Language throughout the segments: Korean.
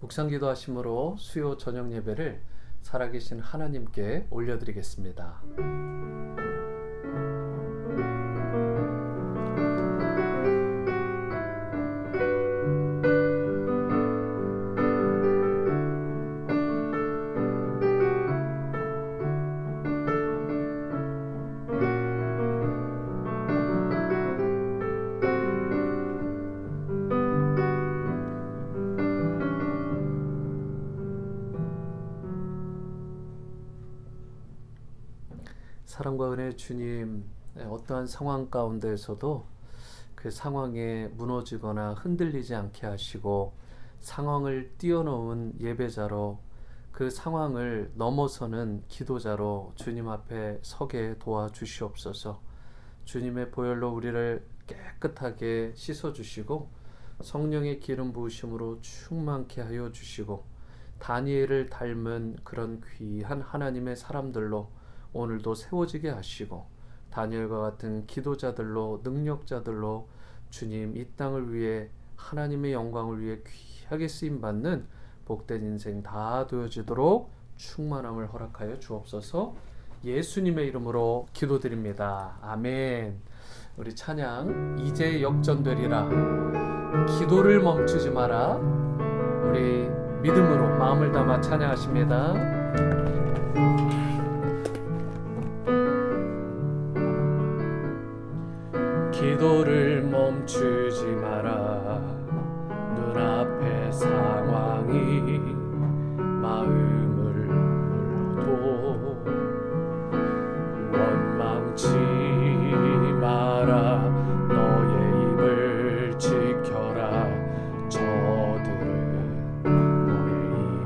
묵상기도 하심으로 수요 저녁 예배를 살아계신 하나님께 올려드리겠습니다. 사랑과 은혜의 주님, 어떠한 상황 가운데에서도 그 상황에 무너지거나 흔들리지 않게 하시고 상황을 뛰어넘은 예배자로 그 상황을 넘어서는 기도자로 주님 앞에 서게 도와주시옵소서. 주님의 보혈로 우리를 깨끗하게 씻어주시고 성령의 기름 부으심으로 충만케 하여 주시고 다니엘을 닮은 그런 귀한 하나님의 사람들로 오늘도 세워지게 하시고 다니엘과 같은 기도자들로 능력자들로 주님 이 땅을 위해 하나님의 영광을 위해 귀하게 쓰임받는 복된 인생 다 되어지도록 충만함을 허락하여 주옵소서. 예수님의 이름으로 기도드립니다. 아멘. 우리 찬양 이제 역전되리라, 기도를 멈추지 마라, 우리 믿음으로 마음을 담아 찬양하십니다. 기도를 멈추지 마라. 눈앞의 상황이 마음을 눌러도 원망치 마라. 너의 입을 지켜라. 저들은 너의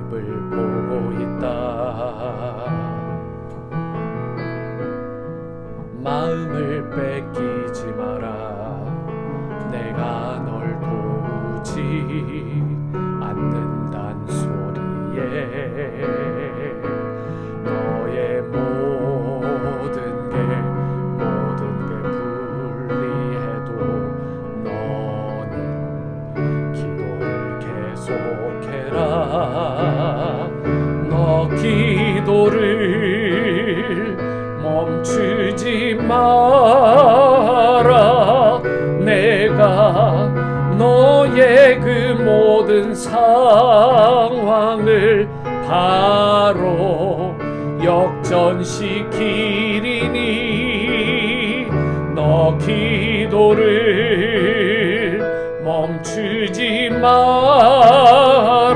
입을 보고 있다. 마음을 뺏기지 마라. 내가 널 도우지 않는단 소리에 너의 모든 게 불리해도 너는 기도를 계속해라. 너 기도를 멈추지 마라. 내가 너의 그 모든 상황을 바로 역전시키리니 너 기도를 멈추지 마라.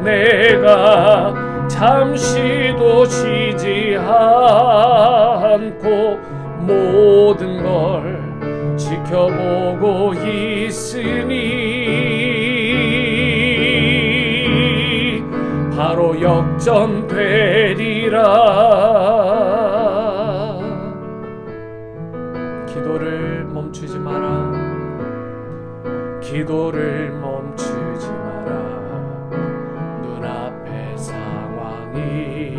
내가 잠시도 쉬지 않고 모든 걸 지켜보고 있으니 바로 역전되리라. 기도를 멈추지 마라. 기도를 멈추지 마라. 눈앞의 상황이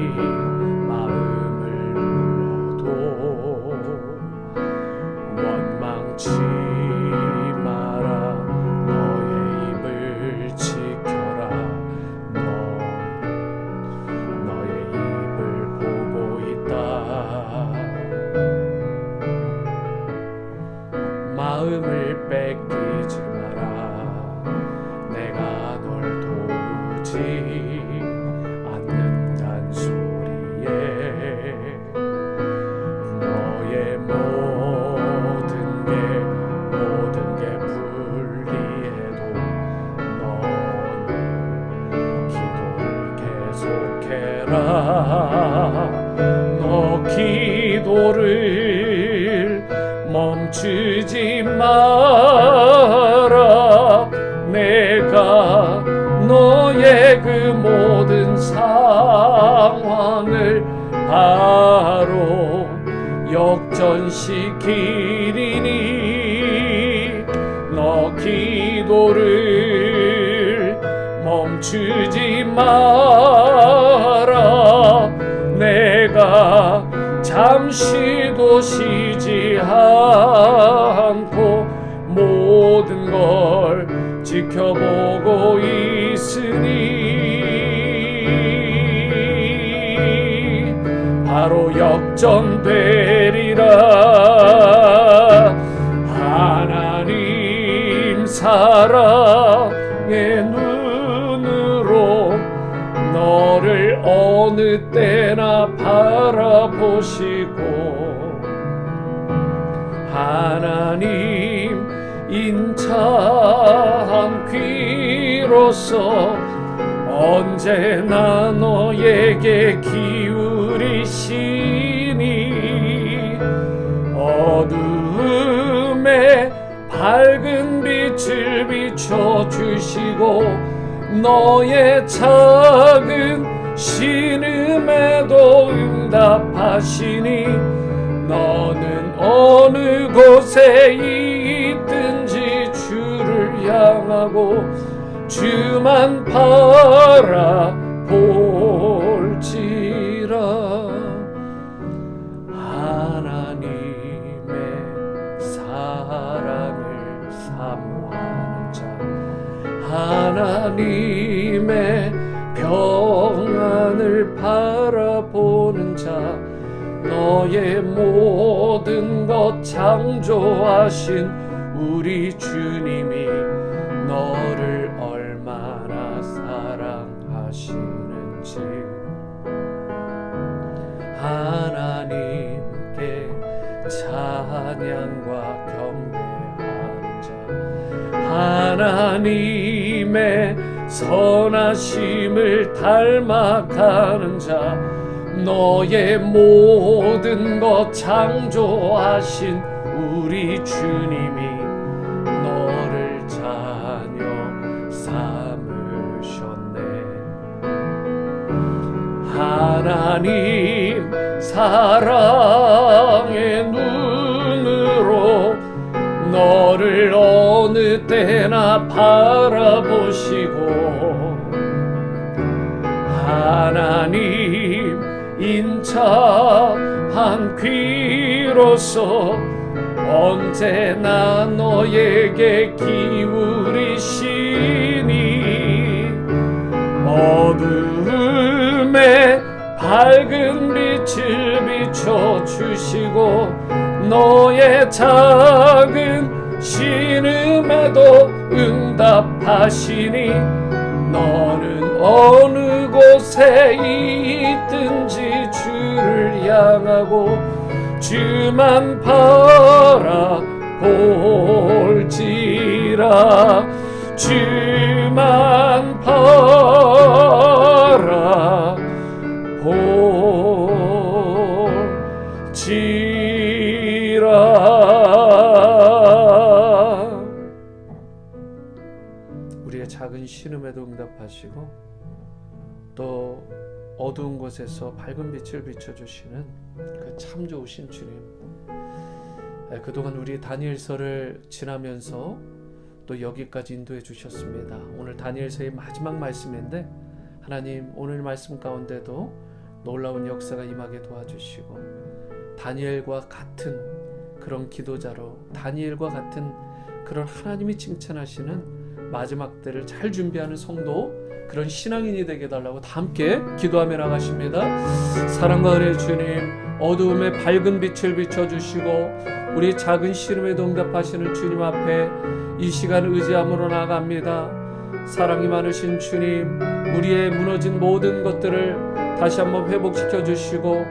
마음을 눌러도 원망치 마라. 너의 입을 지켜라. 너의 입을 보고 있다. 마음을 뺏기지 마라. 내가 널 도우지 않는단 소리에 너의 모든 게 불리해도 너는 기도를 계속해라. 너 기도를 멈추지 마라. 내가 너의 그 모든 상황을 바로 역전시키리니 너 기도를 멈추지 마라. 내가 잠시도 쉬지 않고 모든 걸 지켜보고 있으니 있으니 바로 역전되리라. 하나님 사랑의 눈으로 너를 어느 때나 바라보시고 하나님 인자한 귀로서 언제나 너에게 기울이시니 어두움에 밝은 빛을 비춰주시고 너의 작은 신음에도 응답하시니 너는 어느 곳에 있든지 주를 향하고 주만 바라볼지라. 하나님의 사랑을 사모하는 자, 하나님의 평안을 바라보는 자, 너의 모든 것 창조하신 우리 주님이 너를 얼마나 사랑하시는지 하나님께 찬양과 경배하는 자, 하나님의 선하심을 닮아가는 자, 너의 모든 것 창조하신 우리 주님이 너를 자녀 삼으셨네. 하나님 사랑의 눈으로 너를 어느 때나 바라보시고 하나님 인자한 귀로서 언제나 너에게 기울이시니 어두움에 밝은 빛을 비춰주시고 너의 작은 신음에도 응답하시니 너는 어느 곳에 있든지 주를 향하고 주만 바라볼지라. 주만 바라볼지라. 우리의 작은 신음에도 응답하시고 또 어두운 곳에서 밝은 빛을 비춰주시는 그 참 좋으신 주님, 그동안 우리 다니엘서를 지나면서 또 여기까지 인도해 주셨습니다. 오늘 다니엘서의 마지막 말씀인데 하나님 오늘 말씀 가운데도 놀라운 역사가 임하게 도와주시고 다니엘과 같은 그런 기도자로, 다니엘과 같은 그런 하나님이 칭찬하시는 마지막 때를 잘 준비하는 성도, 그런 신앙인이 되게 해달라고 다 함께 기도하며 나가십니다. 사랑과 은혜의 주님, 어두움에 밝은 빛을 비춰주시고 우리 작은 시름에도 응답하시는 주님 앞에 이 시간 의지함으로 나아갑니다. 사랑이 많으신 주님, 우리의 무너진 모든 것들을 다시 한번 회복시켜 주시고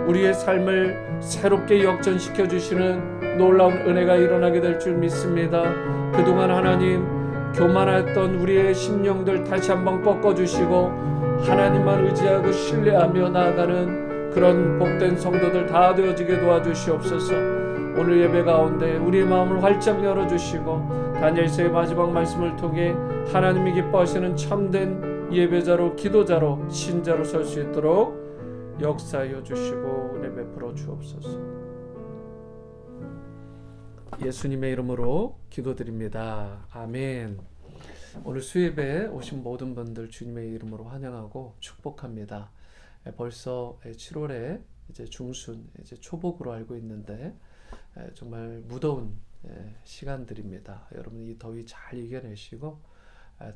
우리의 삶을 새롭게 역전시켜 주시는 놀라운 은혜가 일어나게 될 줄 믿습니다. 그동안 하나님 교만했던 우리의 심령들 다시 한번 꺾어주시고 하나님만 의지하고 신뢰하며 나아가는 그런 복된 성도들 다 되어지게 도와주시옵소서. 오늘 예배 가운데 우리의 마음을 활짝 열어주시고 다니엘서의 마지막 말씀을 통해 하나님이 기뻐하시는 참된 예배자로, 기도자로, 신자로 설 수 있도록 역사하여 주시고 은혜 베풀어 주옵소서. 예수님의 이름으로 기도드립니다. 아멘. 오늘 수예배에 오신 모든 분들 주님의 이름으로 환영하고 축복합니다. 벌써 7월에 이제 중순, 이제 초복으로 알고 있는데 정말 무더운 시간들입니다. 여러분 이 더위 잘 이겨내시고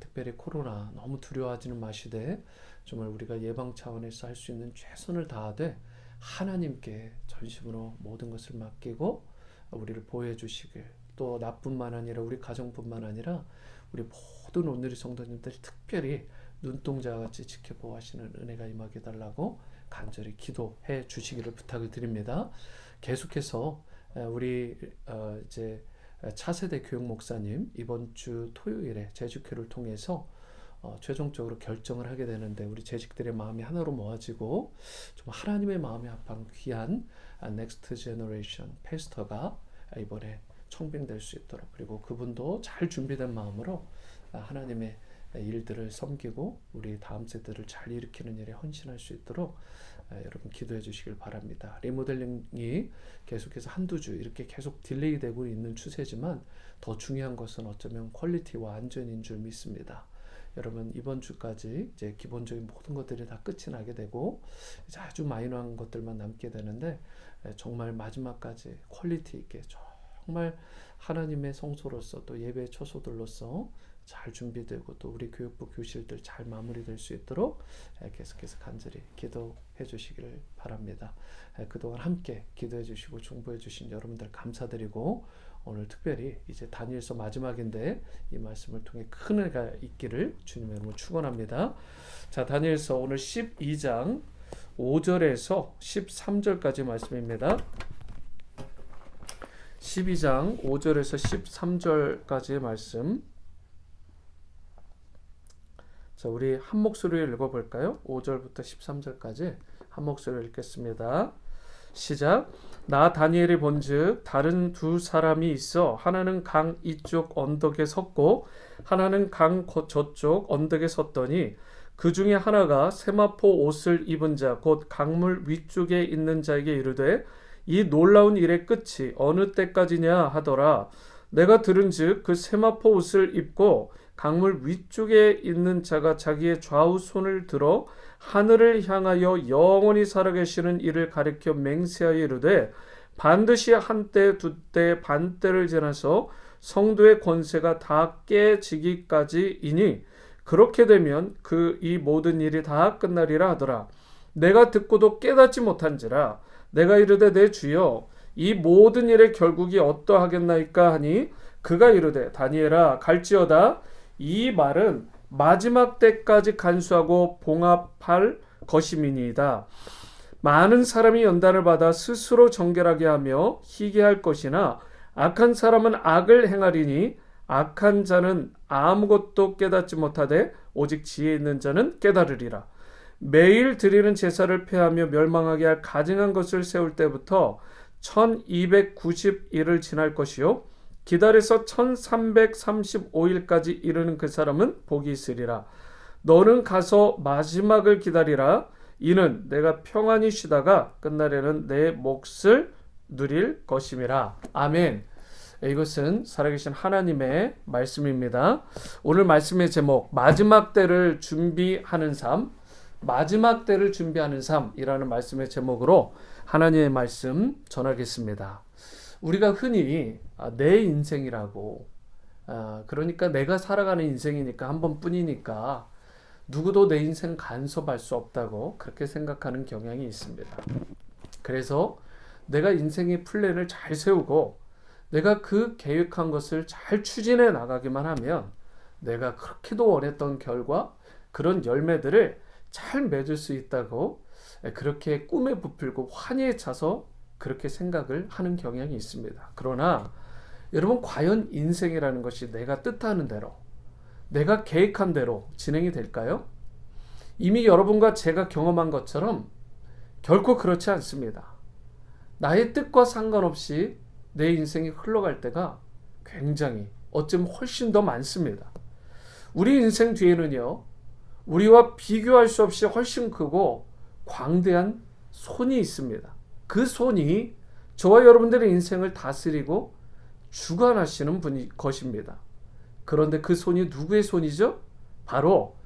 특별히 코로나 너무 두려워하지는 마시되 정말 우리가 예방 차원에서 할 수 있는 최선을 다하되 하나님께 전심으로 모든 것을 맡기고 우리를 보호해 주시길, 또 나뿐만 아니라 우리 가정뿐만 아니라 우리 모든 오늘의 성도님들이 특별히 눈동자같이 지켜보시는 은혜가 임하게 달라고 간절히 기도해 주시기를 부탁을 드립니다. 계속해서 우리 이제 차세대 교육 목사님 이번 주 토요일에 재직회를 통해서 최종적으로 결정을 하게 되는데, 우리 재직들의 마음이 하나로 모아지고 좀 하나님의 마음에 합한 귀한 넥스트 제너레이션 패스터가 이번에 청빙될 수 있도록, 그리고 그분도 잘 준비된 마음으로 하나님의 일들을 섬기고 우리 다음 세대를 잘 일으키는 일에 헌신할 수 있도록 여러분 기도해 주시길 바랍니다. 리모델링이 계속해서 한두 주 이렇게 계속 딜레이 되고 있는 추세지만 더 중요한 것은 어쩌면 퀄리티와 안전인 줄 믿습니다. 여러분 이번 주까지 이제 기본적인 모든 것들이 다 끝이 나게 되고 이제 아주 마이너한 것들만 남게 되는데, 정말 마지막까지 퀄리티 있게 정말 하나님의 성소로서 또 예배의 처소들로서 잘 준비되고 또 우리 교육부 교실들 잘 마무리될 수 있도록 계속해서 간절히 기도해 주시기를 바랍니다. 그동안 함께 기도해 주시고 중보해 주신 여러분들 감사드리고, 오늘 특별히 이제 다니엘서 마지막인데 이 말씀을 통해 큰 은혜가 있기를 주님의 이름으로 축원합니다. 자, 다니엘서 오늘 12장 5절에서 13절까지 말씀입니다. 12장 5절에서 13절까지의 말씀. 자, 우리 한 목소리로 읽어볼까요? 5절부터 13절까지 한 목소리로 읽겠습니다. 시작. 나 다니엘이 본즉 다른 두 사람이 있어 하나는 강 이쪽 언덕에 섰고 하나는 강 저쪽 언덕에 섰더니 그 중에 하나가 세마포 옷을 입은 자 곧 강물 위쪽에 있는 자에게 이르되 이 놀라운 일의 끝이 어느 때까지냐 하더라. 내가 들은즉 그 세마포 옷을 입고 강물 위쪽에 있는 자가 자기의 좌우 손을 들어 하늘을 향하여 영원히 살아계시는 이를 가리켜 맹세하여 이르되 반드시 한때 두때 반때를 지나서 성도의 권세가 다 깨지기까지이니 그렇게 되면 이 모든 일이 다 끝나리라 하더라. 내가 듣고도 깨닫지 못한지라. 내가 이르되 내 주여 이 모든 일의 결국이 어떠하겠나이까 하니 그가 이르되 다니엘아 갈지어다. 이 말은 마지막 때까지 간수하고 봉합할 것임이니이다. 많은 사람이 연단을 받아 스스로 정결하게 하며 희게 할 것이나 악한 사람은 악을 행하리니 악한 자는 아무것도 깨닫지 못하되 오직 지혜 있는 자는 깨달으리라. 매일 드리는 제사를 폐하며 멸망하게 할 가증한 것을 세울 때부터 1290일을 지날 것이요 기다려서 1335일까지 이르는 그 사람은 복이 있으리라. 너는 가서 마지막을 기다리라. 이는 내가 평안히 쉬다가 끝날에는 내 몫을 누릴 것임이라. 아멘. 이것은 살아계신 하나님의 말씀입니다. 오늘 말씀의 제목 마지막 때를 준비하는 삶, 마지막 때를 준비하는 삶이라는 말씀의 제목으로 하나님의 말씀 전하겠습니다. 우리가 흔히 내 인생이라고, 그러니까 내가 살아가는 인생이니까 한 번뿐이니까 누구도 내 인생 간섭할 수 없다고 그렇게 생각하는 경향이 있습니다. 그래서 내가 인생의 플랜을 잘 세우고 내가 그 계획한 것을 잘 추진해 나가기만 하면 내가 그렇게도 원했던 결과, 그런 열매들을 잘 맺을 수 있다고 그렇게 꿈에 부풀고 환희에 차서 그렇게 생각을 하는 경향이 있습니다. 그러나 여러분, 과연 인생이라는 것이 내가 뜻하는 대로, 내가 계획한 대로 진행이 될까요? 이미 여러분과 제가 경험한 것처럼 결코 그렇지 않습니다. 나의 뜻과 상관없이 내 인생이 흘러갈 때가 굉장히 어쩌면 훨씬 더 많습니다. 우리 인생 뒤에는요, 우리와 비교할 수 없이 훨씬 크고 광대한 손이 있습니다. 그 손이 저와 여러분들의 인생을 다스리고 주관하시는 분이 것입니다. 그런데 그 손이 누구의 손이죠? 바로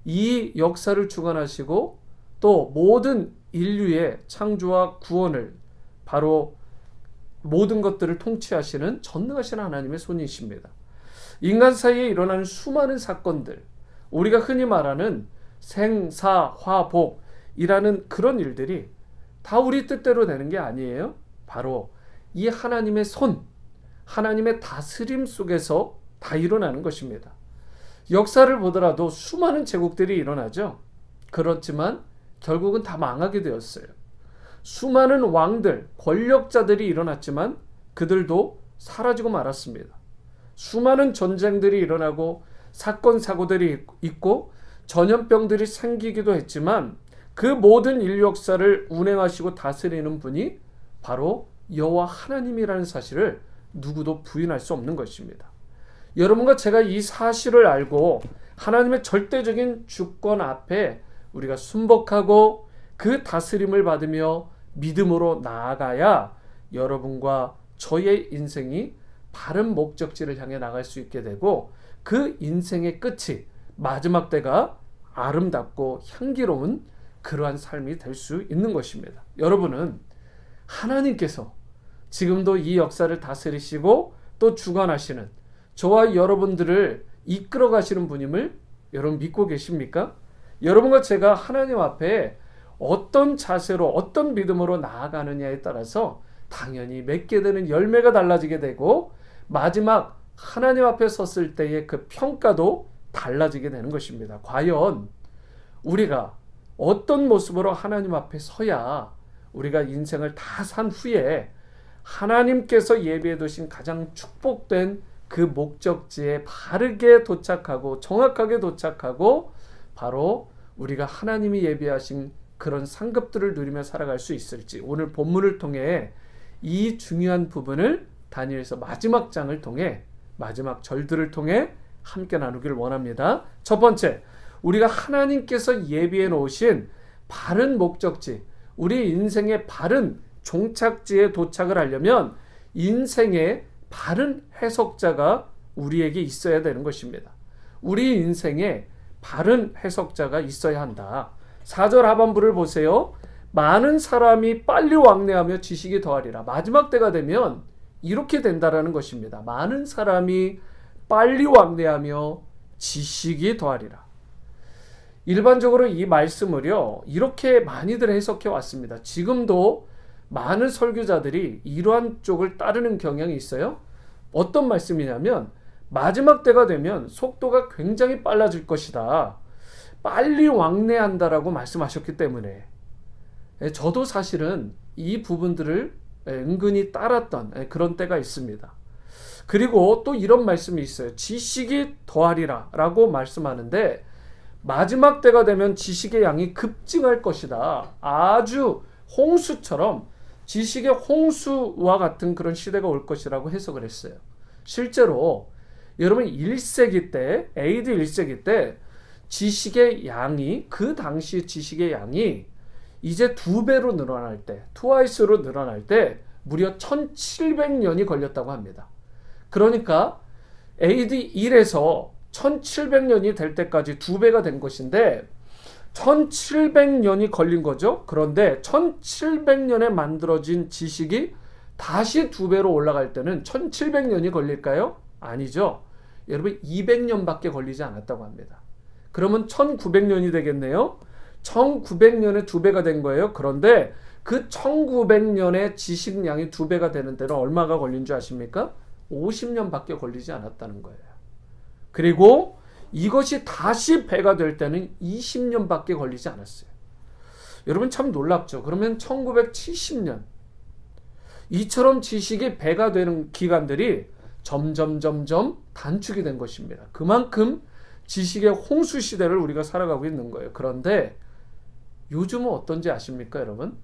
이 역사를 주관하시고 또 모든 인류의 창조와 구원을, 바로 모든 것들을 통치하시는 전능하신 하나님의 손이십니다. 인간 사이에 일어나는 수많은 사건들, 우리가 흔히 말하는 생사화복이라는 그런 일들이 다 우리 뜻대로 되는 게 아니에요. 바로 이 하나님의 손, 하나님의 다스림 속에서 다 일어나는 것입니다. 역사를 보더라도 수많은 제국들이 일어나죠. 그렇지만 결국은 다 망하게 되었어요. 수많은 왕들, 권력자들이 일어났지만 그들도 사라지고 말았습니다. 수많은 전쟁들이 일어나고 사건 사고들이 있고 전염병들이 생기기도 했지만 그 모든 인류 역사를 운행하시고 다스리는 분이 바로 여호와 하나님이라는 사실을 누구도 부인할 수 없는 것입니다. 여러분과 제가 이 사실을 알고 하나님의 절대적인 주권 앞에 우리가 순복하고 그 다스림을 받으며 믿음으로 나아가야 여러분과 저의 인생이 바른 목적지를 향해 나갈 수 있게 되고 그 인생의 끝이 마지막 때가 아름답고 향기로운 그러한 삶이 될 수 있는 것입니다. 여러분은 하나님께서 지금도 이 역사를 다스리시고 또 주관하시는 저와 여러분들을 이끌어 가시는 분임을 여러분 믿고 계십니까? 여러분과 제가 하나님 앞에 어떤 자세로 어떤 믿음으로 나아가느냐에 따라서 당연히 맺게 되는 열매가 달라지게 되고 마지막 하나님 앞에 섰을 때의 그 평가도 달라지게 되는 것입니다. 과연 우리가 어떤 모습으로 하나님 앞에 서야 우리가 인생을 다 산 후에 하나님께서 예비해 두신 가장 축복된 그 목적지에 바르게 도착하고 정확하게 도착하고 바로 우리가 하나님이 예비하신 그런 상급들을 누리며 살아갈 수 있을지 오늘 본문을 통해 이 중요한 부분을 다니엘서 마지막 장을 통해 마지막 절들을 통해 함께 나누기를 원합니다. 첫 번째, 우리가 하나님께서 예비해 놓으신 바른 목적지, 우리 인생의 바른 종착지에 도착을 하려면 인생의 바른 해석자가 우리에게 있어야 되는 것입니다. 우리 인생에 바른 해석자가 있어야 한다. 4절 하반부를 보세요. 많은 사람이 빨리 왕래하며 지식이 더하리라. 마지막 때가 되면 이렇게 된다라는 것입니다. 많은 사람이 빨리 왕래하며 지식이 더하리라. 일반적으로 이 말씀을요 이렇게 많이들 해석해 왔습니다. 지금도 많은 설교자들이 이러한 쪽을 따르는 경향이 있어요. 어떤 말씀이냐면 마지막 때가 되면 속도가 굉장히 빨라질 것이다. 빨리 왕래한다라고 말씀하셨기 때문에 저도 사실은 이 부분들을 은근히 따랐던 그런 때가 있습니다. 그리고 또 이런 말씀이 있어요. 지식이 더하리라 라고 말씀하는데 마지막 때가 되면 지식의 양이 급증할 것이다. 아주 홍수처럼 지식의 홍수와 같은 그런 시대가 올 것이라고 해석을 했어요. 실제로 여러분 1세기 때 AD 1세기 때 지식의 양이 그 당시 지식의 양이 이제 2배로 늘어날 때 트와이스로 늘어날 때 무려 1700년이 걸렸다고 합니다. 그러니까 AD 1에서 1700년이 될 때까지 2배가 된 것인데 1700년이 걸린 거죠. 그런데 1700년에 만들어진 지식이 다시 2배로 올라갈 때는 1700년이 걸릴까요? 아니죠. 여러분 200년밖에 걸리지 않았다고 합니다. 그러면 1900년이 되겠네요. 1900년에 2배가 된 거예요. 그런데 그 1900년에 지식량이 2배가 되는 데는 얼마가 걸린 줄 아십니까? 50년밖에 걸리지 않았다는 거예요. 그리고 이것이 다시 배가 될 때는 20년밖에 걸리지 않았어요. 여러분 참 놀랍죠. 그러면 1970년 이처럼 지식이 배가 되는 기간들이 점점 단축이 된 것입니다. 그만큼 지식의 홍수 시대를 우리가 살아가고 있는 거예요. 그런데 요즘은 어떤지 아십니까, 여러분?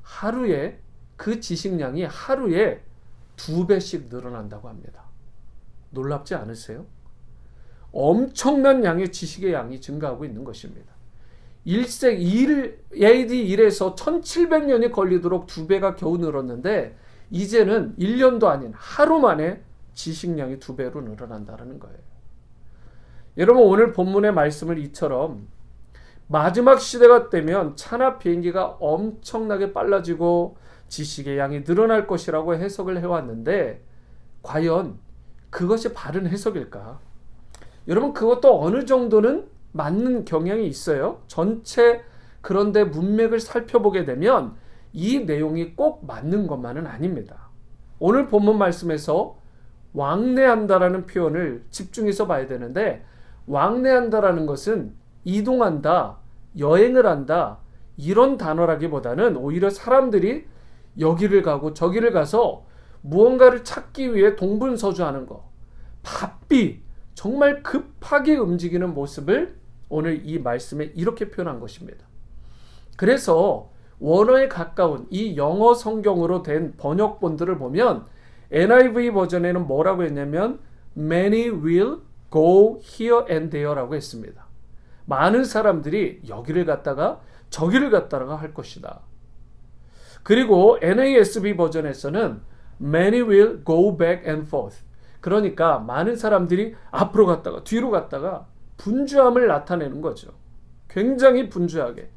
하루에 그 지식량이 하루에 2배씩 늘어난다고 합니다. 놀랍지 않으세요? 엄청난 양의 지식의 양이 증가하고 있는 것입니다. AD 1에서 1700년이 걸리도록 2배가 겨우 늘었는데 이제는 1년도 아닌 하루 만에 지식량이 2배로 늘어난다는 거예요. 여러분 오늘 본문의 말씀을 이처럼 마지막 시대가 되면 차나 비행기가 엄청나게 빨라지고 지식의 양이 늘어날 것이라고 해석을 해왔는데 과연 그것이 바른 해석일까? 여러분, 그것도 어느 정도는 맞는 경향이 있어요. 전체 그런데 문맥을 살펴보게 되면 이 내용이 꼭 맞는 것만은 아닙니다. 오늘 본문 말씀에서 왕래한다라는 표현을 집중해서 봐야 되는데, 왕래한다라는 것은 이동한다, 여행을 한다, 이런 단어라기보다는 오히려 사람들이 여기를 가고 저기를 가서 무언가를 찾기 위해 동분서주하는 거, 바삐 정말 급하게 움직이는 모습을 오늘 이 말씀에 이렇게 표현한 것입니다. 그래서 원어에 가까운 이 영어 성경으로 된 번역본들을 보면 NIV 버전에는 뭐라고 했냐면 Many will go here and there라고 했습니다. 많은 사람들이 여기를 갔다가 저기를 갔다가 할 것이다. 그리고 NASB 버전에서는 Many will go back and forth. 그러니까 많은 사람들이 앞으로 갔다가 뒤로 갔다가 분주함을 나타내는 거죠. 굉장히 분주하게.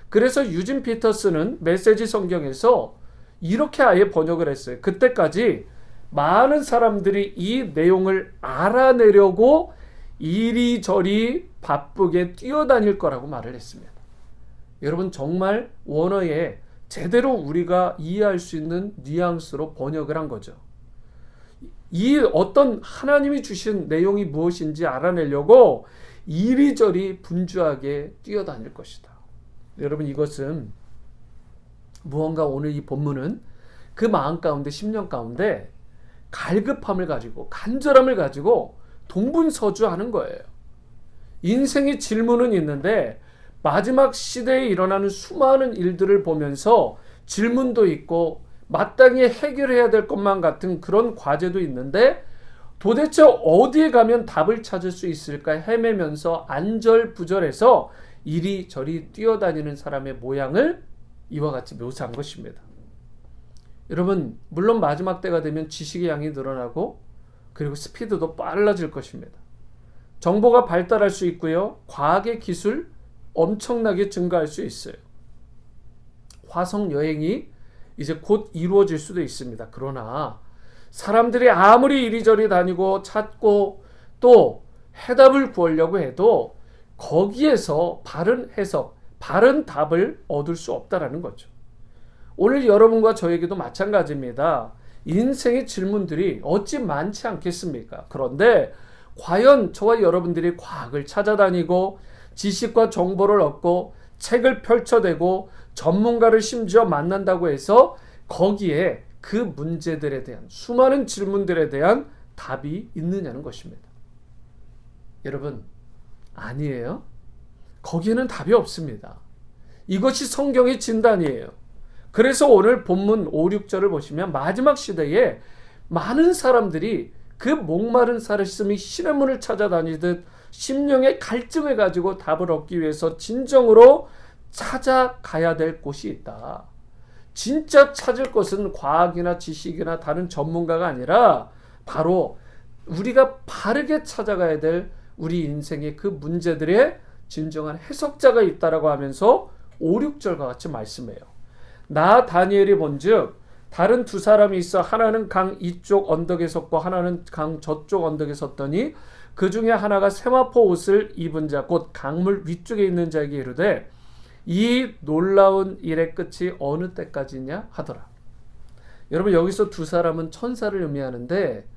그래서 유진 피터스는 메시지 성경에서 이렇게 아예 번역을 했어요. 그때까지 많은 사람들이 이 내용을 알아내려고 이리저리 바쁘게 뛰어다닐 거라고 말을 했습니다. 여러분, 정말 원어에 제대로 우리가 이해할 수 있는 뉘앙스로 번역을 한 거죠. 이 어떤 하나님이 주신 내용이 무엇인지 알아내려고 이리저리 분주하게 뛰어다닐 것이다. 여러분, 이것은 무언가 오늘 이 본문은 그 마음 가운데, 심령 가운데 갈급함을 가지고, 간절함을 가지고 동분서주하는 거예요. 인생의 질문은 있는데 마지막 시대에 일어나는 수많은 일들을 보면서 질문도 있고 마땅히 해결해야 될 것만 같은 그런 과제도 있는데 도대체 어디에 가면 답을 찾을 수 있을까 헤매면서 안절부절해서 이리저리 뛰어다니는 사람의 모양을 이와 같이 묘사한 것입니다. 여러분, 물론 마지막 때가 되면 지식의 양이 늘어나고 그리고 스피드도 빨라질 것입니다. 정보가 발달할 수 있고요. 과학의 기술 엄청나게 증가할 수 있어요. 화성 여행이 이제 곧 이루어질 수도 있습니다. 그러나 사람들이 아무리 이리저리 다니고 찾고 또 해답을 구하려고 해도 거기에서 바른 해석, 바른 답을 얻을 수 없다라는 거죠. 오늘 여러분과 저에게도 마찬가지입니다. 인생의 질문들이 어찌 많지 않겠습니까? 그런데 과연 저와 여러분들이 과학을 찾아다니고 지식과 정보를 얻고 책을 펼쳐대고 전문가를 심지어 만난다고 해서 거기에 그 문제들에 대한, 수많은 질문들에 대한 답이 있느냐는 것입니다. 여러분, 아니에요. 거기에는 답이 없습니다. 이것이 성경의 진단이에요. 그래서 오늘 본문 5, 6절을 보시면 마지막 시대에 많은 사람들이 그 목마른 사람이 신의 문을 찾아다니듯 심령의 갈증을 가지고 답을 얻기 위해서 진정으로 찾아가야 될 곳이 있다. 진짜 찾을 것은 과학이나 지식이나 다른 전문가가 아니라 바로 우리가 바르게 찾아가야 될 우리 인생의 그 문제들의 진정한 해석자가 있다라고 하면서 5, 6절과 같이 말씀해요. 나 다니엘이 본즉 다른 두 사람이 있어 하나는 강 이쪽 언덕에 섰고 하나는 강 저쪽 언덕에 섰더니 그 중에 하나가 세마포 옷을 입은 자 곧 강물 위쪽에 있는 자에게 이르되 이 놀라운 일의 끝이 어느 때까지냐 하더라. 여러분, 여기서 두 사람은 천사를 의미하는데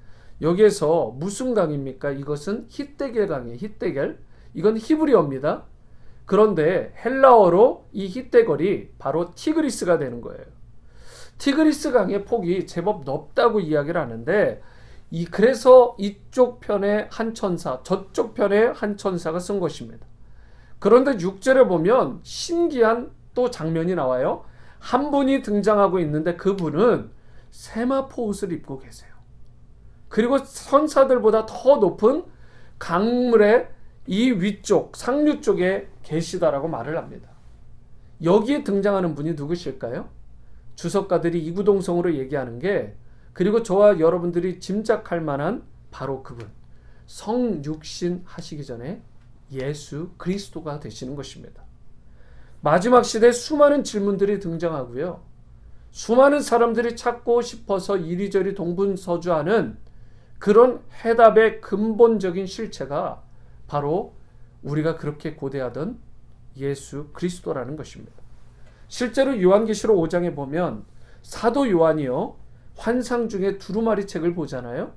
여기에서 무슨 강입니까? 이것은 히데겔 강이에요. 히데겔. 이건 히브리어입니다. 그런데 헬라어로 이 히데겔이 바로 티그리스가 되는 거예요. 티그리스 강의 폭이 제법 넓다고 이야기를 하는데 그래서 이쪽 편에 한 천사, 저쪽 편에 한 천사가 쓴 것입니다. 그런데 6절에 보면 신기한 또 장면이 나와요. 한 분이 등장하고 있는데 그분은 세마포 옷을 입고 계세요. 그리고 천사들보다 더 높은 강물의 이 위쪽, 상류 쪽에 계시다라고 말을 합니다. 여기에 등장하는 분이 누구실까요? 주석가들이 이구동성으로 얘기하는 게, 그리고 저와 여러분들이 짐작할 만한 바로 그분, 성육신 하시기 전에 예수 그리스도가 되시는 것입니다. 마지막 시대에 수많은 질문들이 등장하고요. 수많은 사람들이 찾고 싶어서 이리저리 동분서주하는 그런 해답의 근본적인 실체가 바로 우리가 그렇게 고대하던 예수 그리스도라는 것입니다. 실제로 요한계시록 5장에 보면 사도 요한이요, 환상 중에 두루마리 책을 보잖아요.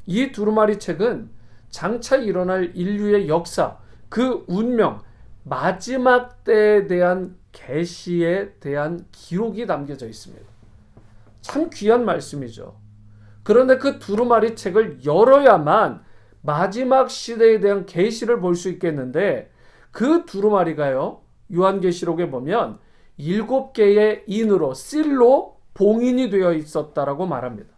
이 두루마리 책은 장차 일어날 인류의 역사, 그 운명, 마지막 때에 대한 계시에 대한 기록이 담겨져 있습니다. 참 귀한 말씀이죠. 그런데 그 두루마리 책을 열어야만 마지막 시대에 대한 계시를 볼 수 있겠는데, 그 두루마리가요, 요한계시록에 보면 7개의 인으로, 실로 봉인이 되어 있었다라고 말합니다.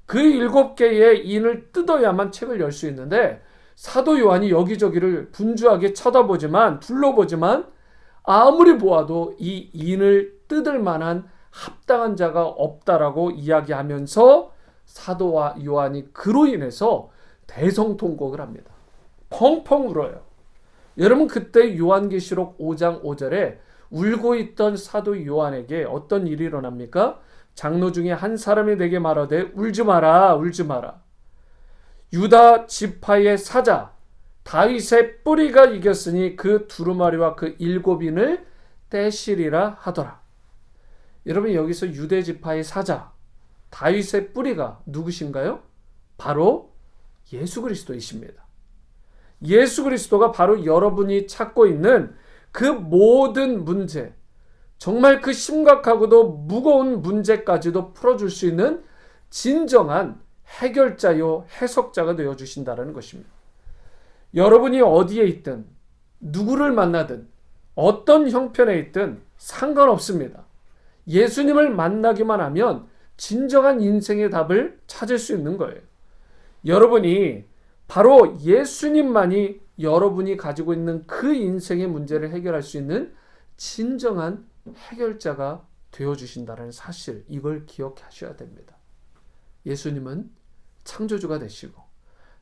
그 7개의 인을 뜯어야만 책을 열 수 있는데, 사도 요한이 여기저기를 분주하게 쳐다보지만, 둘러보지만 아무리 보아도 이 인을 뜯을 만한 합당한 자가 없다라고 이야기하면서 사도 요한이 그로 인해서 대성통곡을 합니다. 펑펑 울어요. 여러분, 그때 요한계시록 5장 5절에 울고 있던 사도 요한에게 어떤 일이 일어납니까? 장로 중에 한 사람이 내게 말하되 울지 마라, 울지 마라. 유다 지파의 사자 다윗의 뿌리가 이겼으니 그 두루마리와 그 7인을 떼시리라 하더라. 여러분, 여기서 유대 지파의 사자 다윗의 뿌리가 누구신가요? 바로 예수 그리스도이십니다. 예수 그리스도가 바로 여러분이 찾고 있는 그 모든 문제, 정말 그 심각하고도 무거운 문제까지도 풀어줄 수 있는 진정한 해결자요, 해석자가 되어주신다는 것입니다. 여러분이 어디에 있든, 누구를 만나든, 어떤 형편에 있든 상관없습니다. 예수님을 만나기만 하면 진정한 인생의 답을 찾을 수 있는 거예요. 여러분이 바로 예수님만이 여러분이 가지고 있는 그 인생의 문제를 해결할 수 있는 진정한 해결자가 되어주신다는 사실, 이걸 기억하셔야 됩니다. 예수님은 창조주가 되시고,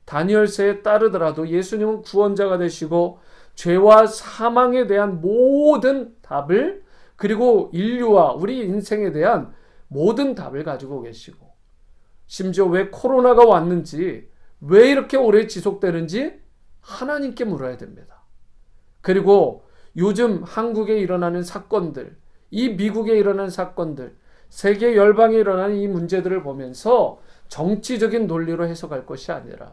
다니엘서에 따르더라도 예수님은 구원자가 되시고, 죄와 사망에 대한 모든 답을, 그리고 인류와 우리 인생에 대한 모든 답을 가지고 계시고, 심지어 왜 코로나가 왔는지, 왜 이렇게 오래 지속되는지 하나님께 물어야 됩니다. 그리고 요즘 한국에 일어나는 사건들, 이 미국에 일어나는 사건들, 세계 열방에 일어나는 이 문제들을 보면서 정치적인 논리로 해석할 것이 아니라,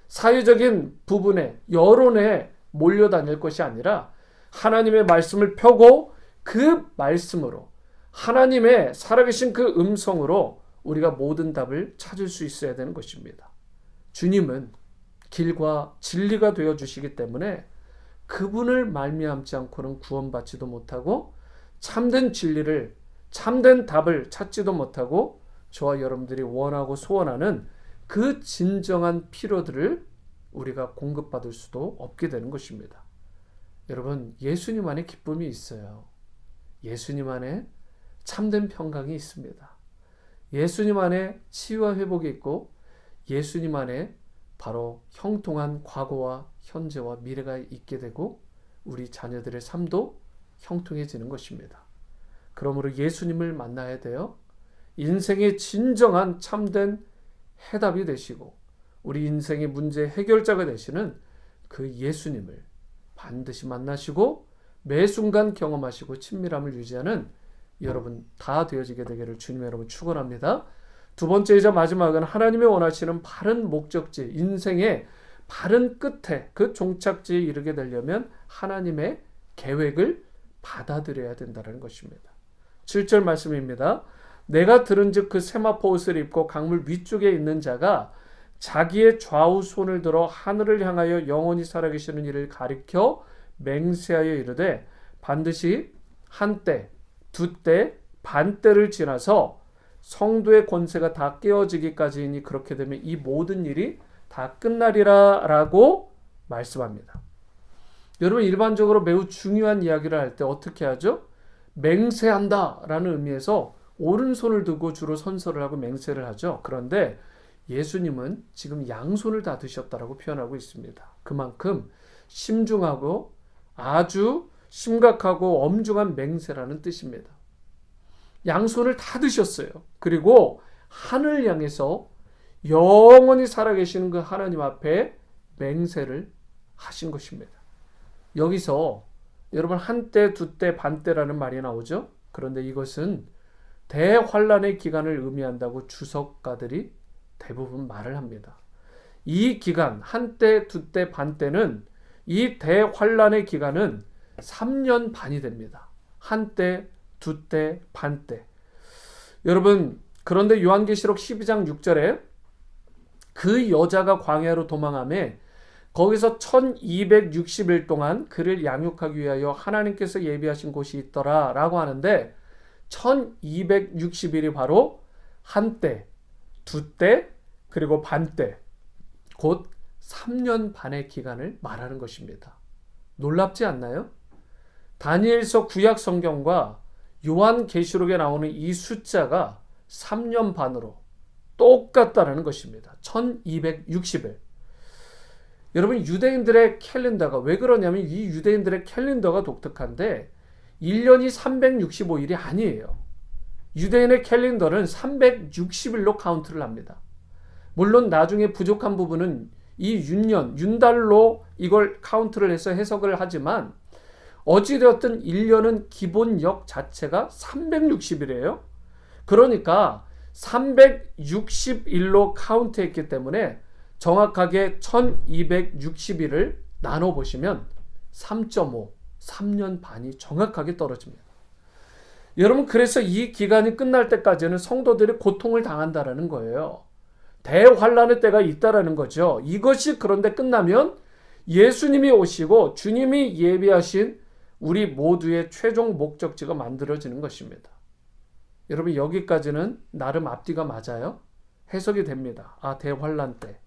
사회적인 부분에, 여론에 몰려다닐 것이 아니라 하나님의 말씀을 펴고 그 말씀으로, 하나님의 살아계신 그 음성으로 우리가 모든 답을 찾을 수 있어야 되는 것입니다. 주님은 길과 진리가 되어주시기 때문에 그분을 말미암지 않고는 구원받지도 못하고, 참된 진리를, 참된 답을 찾지도 못하고, 저와 여러분들이 원하고 소원하는 그 진정한 필요들을 우리가 공급받을 수도 없게 되는 것입니다. 여러분, 예수님 안에 기쁨이 있어요. 예수님 안에 참된 평강이 있습니다. 예수님 안에 치유와 회복이 있고, 예수님 안에 바로 형통한 과거와 현재와 미래가 있게 되고, 우리 자녀들의 삶도 형통해지는 것입니다. 그러므로 예수님을 만나야 돼요. 인생의 진정한 참된 해답이 되시고, 우리 인생의 문제 해결자가 되시는 그 예수님을 반드시 만나시고, 매 순간 경험하시고 친밀함을 유지하는 여러분 다 되어지게 되기를 주님 여러분 축원합니다. 두 번째이자 마지막은 하나님이 원하시는 바른 목적지, 인생의 바른 끝에, 그 종착지에 이르게 되려면 하나님의 계획을 받아들여야 된다는 것입니다. 7절 말씀입니다. 내가 들은즉 그 세마포 옷을 입고 강물 위쪽에 있는 자가 자기의 좌우 손을 들어 하늘을 향하여 영원히 살아계시는 이를 가리켜 맹세하여 이르되, 반드시 한때, 두때, 반때를 지나서 성도의 권세가 다 깨어지기까지이니 그렇게 되면 이 모든 일이 다 끝나리라 라고 말씀합니다. 여러분, 일반적으로 매우 중요한 이야기를 할 때 어떻게 하죠? 맹세한다 라는 의미에서 오른손을 들고 주로 선서를 하고 맹세를 하죠. 그런데 예수님은 지금 양손을 다 드셨다라고 표현하고 있습니다. 그만큼 심중하고 아주 심각하고 엄중한 맹세라는 뜻입니다. 양손을 다 드셨어요. 그리고 하늘 향해서 영원히 살아계시는 그 하나님 앞에 맹세를 하신 것입니다. 여기서 여러분 한때, 두때, 반때라는 말이 나오죠. 그런데 이것은 대환란의 기간을 의미한다고 주석가들이 대부분 말을 합니다. 이 기간, 한때, 두때, 반때는 이 대환란의 기간은 3년 반이 됩니다. 한때, 두때, 반때. 여러분, 그런데 요한계시록 12장 6절에 그 여자가 광야로 도망하며 거기서 1260일 동안 그를 양육하기 위하여 하나님께서 예비하신 곳이 있더라 라고 하는데 1260일이 바로 한때, 두때, 그리고 반때, 곧 3년 반의 기간을 말하는 것입니다. 놀랍지 않나요? 다니엘서 구약 성경과 요한계시록에 나오는 이 숫자가 3년 반으로 똑같다는 것입니다. 1260일. 여러분, 유대인들의 캘린더가 왜 그러냐면 이 유대인들의 캘린더가 독특한데 1년이 365일이 아니에요. 유대인의 캘린더는 360일로 카운트를 합니다. 물론 나중에 부족한 부분은 이 윤달로 이걸 카운트를 해서 해석을 하지만 어찌되었든 1년은 기본역 자체가 360일이에요. 그러니까 360일로 카운트했기 때문에 정확하게 1260일을 나눠보시면 3.5, 3년 반이 정확하게 떨어집니다. 여러분, 그래서 이 기간이 끝날 때까지는 성도들이 고통을 당한다라는 거예요. 대환란의 때가 있다라는 거죠. 이것이 그런데 끝나면 예수님이 오시고 주님이 예비하신 우리 모두의 최종 목적지가 만들어지는 것입니다. 여러분, 여기까지는 나름 앞뒤가 맞아요? 해석이 됩니다. 대환란 때.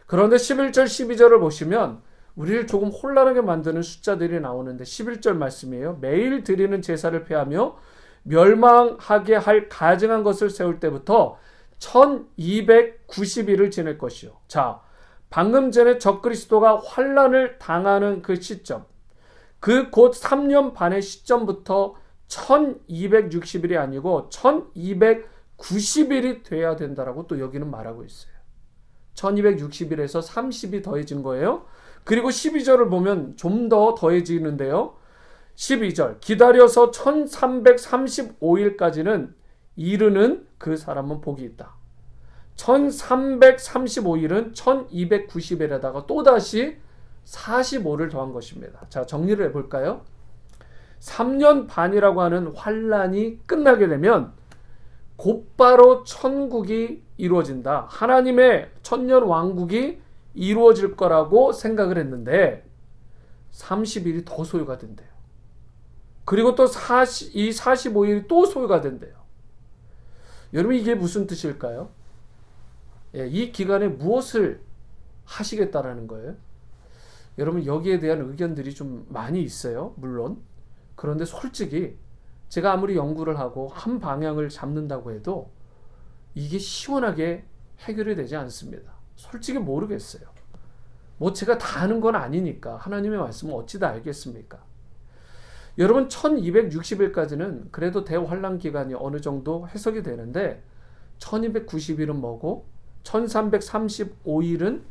그런데 11절, 12절을 보시면 우리를 조금 혼란하게 만드는 숫자들이 나오는데 11절 말씀이에요. 매일 드리는 제사를 폐하며 멸망하게 할 가증한 것을 세울 때부터 1290일을 지낼 것이요. 자, 방금 전에 적그리스도가 환란을 당하는 그 시점, 그 곧 3년 반의 시점부터 1260일이 아니고 1290일이 돼야 된다라고 또 여기는 말하고 있어요. 1260일에서 30이 더해진 거예요. 그리고 12절을 보면 좀 더 더해지는데요. 12절, 기다려서 1335일까지는 이르는 그 사람은 복이 있다. 1335일은 1290일에다가 또다시 45를 더한 것입니다. 자, 정리를 해볼까요? 3년 반이라고 하는 환란이 끝나게 되면 곧바로 천국이 이루어진다. 하나님의 천년 왕국이 이루어질 거라고 생각을 했는데 30일이 더 소요가 된대요. 그리고 또 이 45일이 또 소요가 된대요. 여러분, 이게 무슨 뜻일까요? 이 기간에 무엇을 하시겠다라는 거예요? 여러분, 여기에 대한 의견들이 좀 많이 있어요. 물론. 그런데 솔직히 제가 아무리 연구를 하고 한 방향을 잡는다고 해도 이게 시원하게 해결이 되지 않습니다. 솔직히 모르겠어요. 뭐 제가 다 아는 건 아니니까 하나님의 말씀은 어찌 다 알겠습니까? 여러분, 1260일까지는 그래도 대환란 기간이 어느 정도 해석이 되는데 1290일은 뭐고 1335일은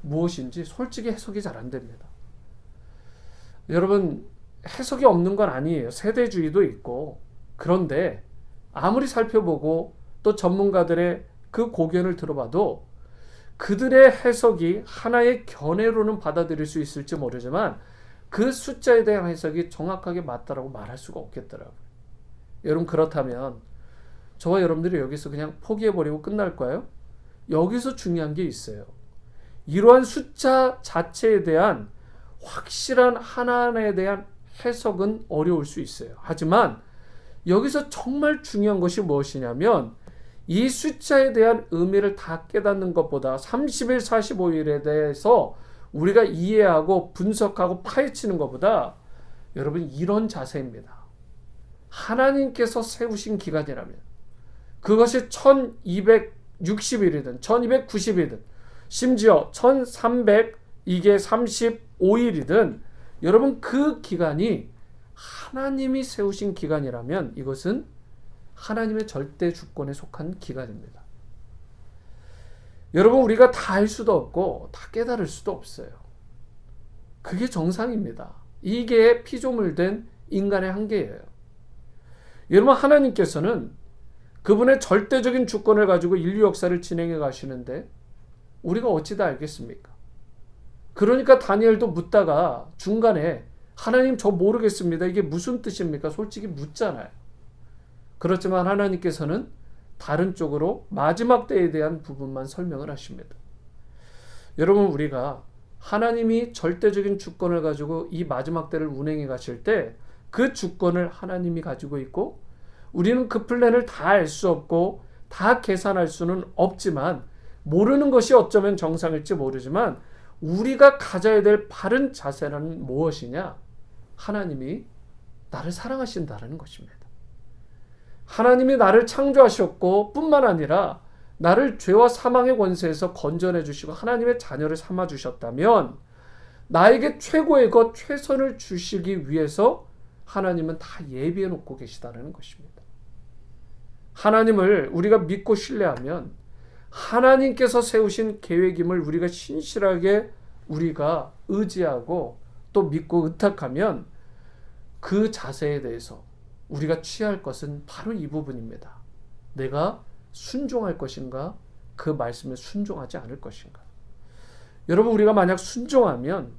무엇인지 솔직히 해석이 잘 안 됩니다. 여러분, 해석이 없는 건 아니에요. 세대주의도 있고. 그런데 아무리 살펴보고 또 전문가들의 그 고견을 들어봐도 그들의 해석이 하나의 견해로는 받아들일 수 있을지 모르지만 그 숫자에 대한 해석이 정확하게 맞다라고 말할 수가 없겠더라고요. 여러분, 그렇다면 저와 여러분들이 여기서 그냥 포기해버리고 끝날까요? 여기서 중요한 게 있어요. 이러한 숫자 자체에 대한 확실한 하나하나에 대한 해석은 어려울 수 있어요. 하지만 여기서 정말 중요한 것이 무엇이냐면 이 숫자에 대한 의미를 다 깨닫는 것보다 30일, 45일에 대해서 우리가 이해하고 분석하고 파헤치는 것보다 여러분, 이런 자세입니다. 하나님께서 세우신 기간이라면 그것이 1260일이든 1290일이든 심지어 1335일이든 여러분, 그 기간이 하나님이 세우신 기간이라면 이것은 하나님의 절대 주권에 속한 기간입니다. 여러분, 우리가 다 알 수도 없고 다 깨달을 수도 없어요. 그게 정상입니다. 이게 피조물 된 인간의 한계예요. 여러분, 하나님께서는 그분의 절대적인 주권을 가지고 인류 역사를 진행해 가시는데 우리가 어찌 다 알겠습니까? 그러니까 다니엘도 묻다가 중간에 하나님 저 모르겠습니다. 이게 무슨 뜻입니까? 솔직히 묻잖아요. 그렇지만 하나님께서는 다른 쪽으로 마지막 때에 대한 부분만 설명을 하십니다. 여러분, 우리가 하나님이 절대적인 주권을 가지고 이 마지막 때를 운행해 가실 때 그 주권을 하나님이 가지고 있고 우리는 그 플랜을 다 알 수 없고 다 계산할 수는 없지만 모르는 것이 어쩌면 정상일지 모르지만 우리가 가져야 될 바른 자세는 무엇이냐? 하나님이 나를 사랑하신다는 것입니다. 하나님이 나를 창조하셨고 뿐만 아니라 나를 죄와 사망의 권세에서 건져내 주시고 하나님의 자녀를 삼아 주셨다면 나에게 최고의 것, 최선을 주시기 위해서 하나님은 다 예비해 놓고 계시다는 것입니다. 하나님을 우리가 믿고 신뢰하면 하나님께서 세우신 계획임을 우리가 신실하게 우리가 의지하고 또 믿고 의탁하면 그 자세에 대해서 우리가 취할 것은 바로 이 부분입니다. 내가 순종할 것인가? 그 말씀에 순종하지 않을 것인가? 여러분, 우리가 만약 순종하면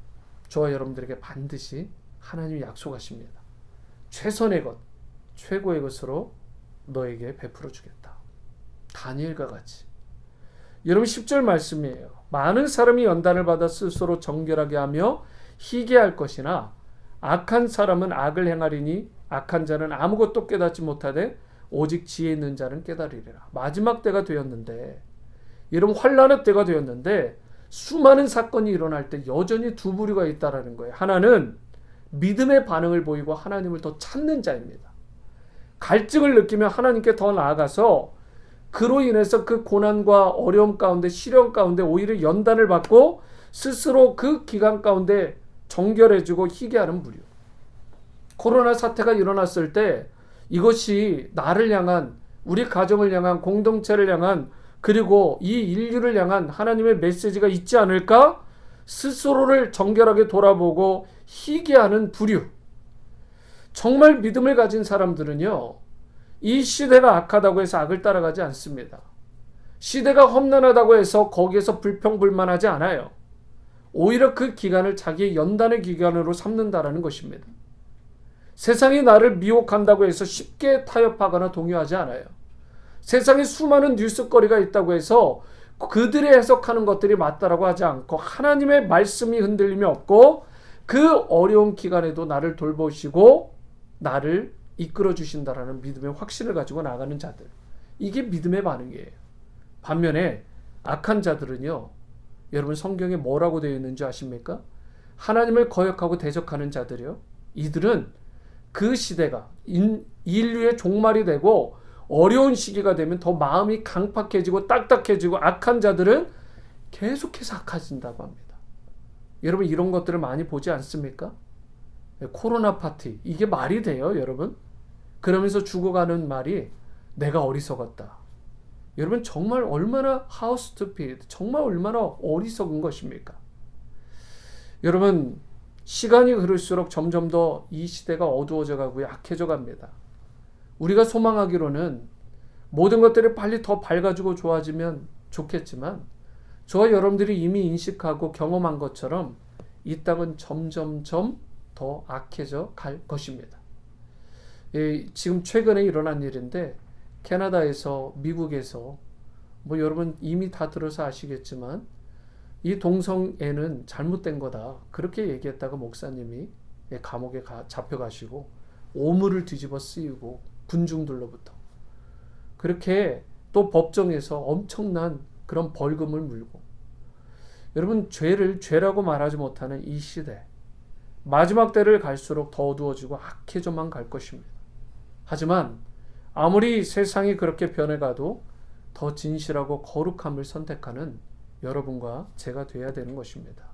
저와 여러분들에게 반드시 하나님이 약속하십니다. 최선의 것, 최고의 것으로 너에게 베풀어 주겠다. 다니엘과 같이. 여러분, 10절 말씀이에요. 많은 사람이 연단을 받아 스스로 정결하게 하며 희게할 것이나 악한 사람은 악을 행하리니 악한 자는 아무것도 깨닫지 못하되 오직 지혜 있는 자는 깨달으리라. 마지막 때가 되었는데, 여러분, 환란의 때가 되었는데 수많은 사건이 일어날 때 여전히 두 부류가 있다라는 거예요. 하나는 믿음의 반응을 보이고 하나님을 더 찾는 자입니다. 갈증을 느끼며 하나님께 더 나아가서 그로 인해서 그 고난과 어려움 가운데, 시련 가운데 오히려 연단을 받고 스스로 그 기간 가운데 정결해지고 희게하는 부류. 코로나 사태가 일어났을 때 이것이 나를 향한, 우리 가정을 향한, 공동체를 향한, 그리고 이 인류를 향한 하나님의 메시지가 있지 않을까? 스스로를 정결하게 돌아보고 희게하는 부류. 정말 믿음을 가진 사람들은요, 이 시대가 악하다고 해서 악을 따라가지 않습니다. 시대가 험난하다고 해서 거기에서 불평불만하지 않아요. 오히려 그 기간을 자기의 연단의 기간으로 삼는다라는 것입니다. 세상이 나를 미혹한다고 해서 쉽게 타협하거나 동요하지 않아요. 세상에 수많은 뉴스거리가 있다고 해서 그들이 해석하는 것들이 맞다라고 하지 않고 하나님의 말씀이 흔들림이 없고 그 어려운 기간에도 나를 돌보시고 나를 이끌어 주신다라는 믿음의 확신을 가지고 나가는 자들. 이게 믿음의 반응이에요. 반면에 악한 자들은요, 여러분, 성경에 뭐라고 되어 있는지 아십니까? 하나님을 거역하고 대적하는 자들이요, 이들은 그 시대가 인류의 종말이 되고 어려운 시기가 되면 더 마음이 강팍해지고 딱딱해지고 악한 자들은 계속해서 악해진다고 합니다. 여러분, 이런 것들을 많이 보지 않습니까? 코로나 파티, 이게 말이 돼요, 여러분? 그러면서 죽어가는 말이 내가 어리석었다. 여러분, 정말 얼마나 how stupid, 정말 얼마나 어리석은 것입니까? 여러분, 시간이 흐를수록 점점 더 이 시대가 어두워져 가고 약해져 갑니다. 우리가 소망하기로는 모든 것들이 빨리 더 밝아지고 좋아지면 좋겠지만 저와 여러분들이 이미 인식하고 경험한 것처럼 이 땅은 점점점 더 악해져 갈 것입니다. 지금 최근에 일어난 일인데 캐나다에서, 미국에서 여러분 이미 다 들어서 아시겠지만 이 동성애는 잘못된 거다, 그렇게 얘기했다가 목사님이 감옥에 잡혀가시고 오물을 뒤집어 쓰이고 군중들로부터 그렇게 또 법정에서 엄청난 그런 벌금을 물고, 여러분, 죄를 죄라고 말하지 못하는 이 시대, 마지막 때를 갈수록 더 어두워지고 악해져만 갈 것입니다. 하지만 아무리 세상이 그렇게 변해가도 더 진실하고 거룩함을 선택하는 여러분과 제가 돼야 되는 것입니다.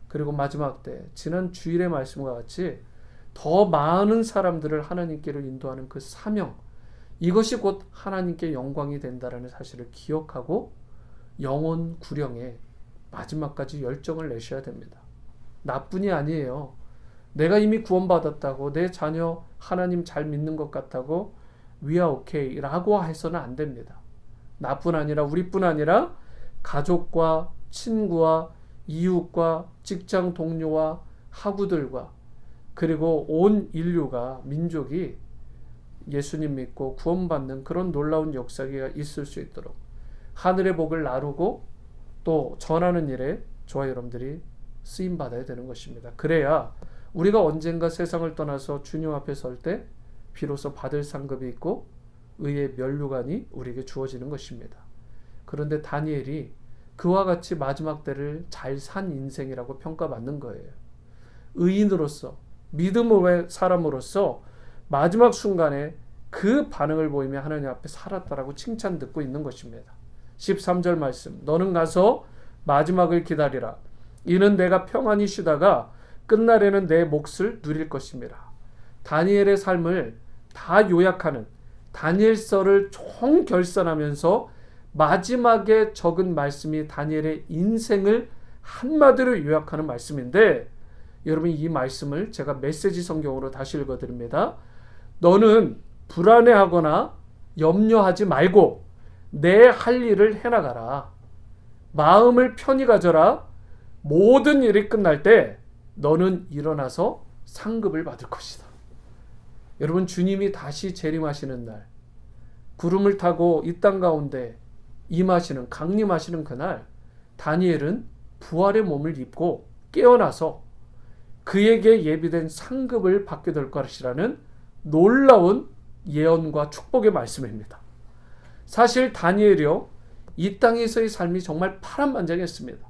그리고 마지막 때, 지난 주일의 말씀과 같이 더 많은 사람들을 하나님께로 인도하는 그 사명, 이것이 곧 하나님께 영광이 된다라는 사실을 기억하고 영혼 구령에 마지막까지 열정을 내셔야 됩니다. 나뿐이 아니에요. 내가 이미 구원받았다고, 내 자녀 하나님 잘 믿는 것 같다고 we are okay 라고 해서는 안 됩니다. 나뿐 아니라, 우리뿐 아니라 가족과 친구와 이웃과 직장 동료와 학우들과 그리고 온 인류가, 민족이 예수님 믿고 구원받는 그런 놀라운 역사가 있을 수 있도록 하늘의 복을 나누고 또 전하는 일에 저와 여러분들이 쓰임받아야 되는 것입니다. 그래야 우리가 언젠가 세상을 떠나서 주님 앞에 설 때 비로소 받을 상급이 있고 의의 면류관이 우리에게 주어지는 것입니다. 그런데 다니엘이 그와 같이 마지막 때를 잘 산 인생이라고 평가받는 거예요. 의인으로서, 믿음의 사람으로서 마지막 순간에 그 반응을 보이며 하나님 앞에 살았다라고 칭찬 듣고 있는 것입니다. 13절 말씀, 너는 가서 마지막을 기다리라. 이는 내가 평안히 쉬다가 끝날에는 내 몫을 누릴 것입니다. 다니엘의 삶을 다 요약하는 다니엘서를 총결산하면서 마지막에 적은 말씀이 다니엘의 인생을 한마디로 요약하는 말씀인데, 여러분 이 말씀을 제가 메시지 성경으로 다시 읽어드립니다. 너는 불안해하거나 염려하지 말고 내 할 일을 해나가라. 마음을 편히 가져라. 모든 일이 끝날 때 너는 일어나서 상급을 받을 것이다. 여러분, 주님이 다시 재림하시는 날, 구름을 타고 이 땅 가운데 임하시는, 강림하시는 그날, 다니엘은 부활의 몸을 입고 깨어나서 그에게 예비된 상급을 받게 될 것이라는 놀라운 예언과 축복의 말씀입니다. 사실 다니엘이요, 이 땅에서의 삶이 정말 파란만장했습니다.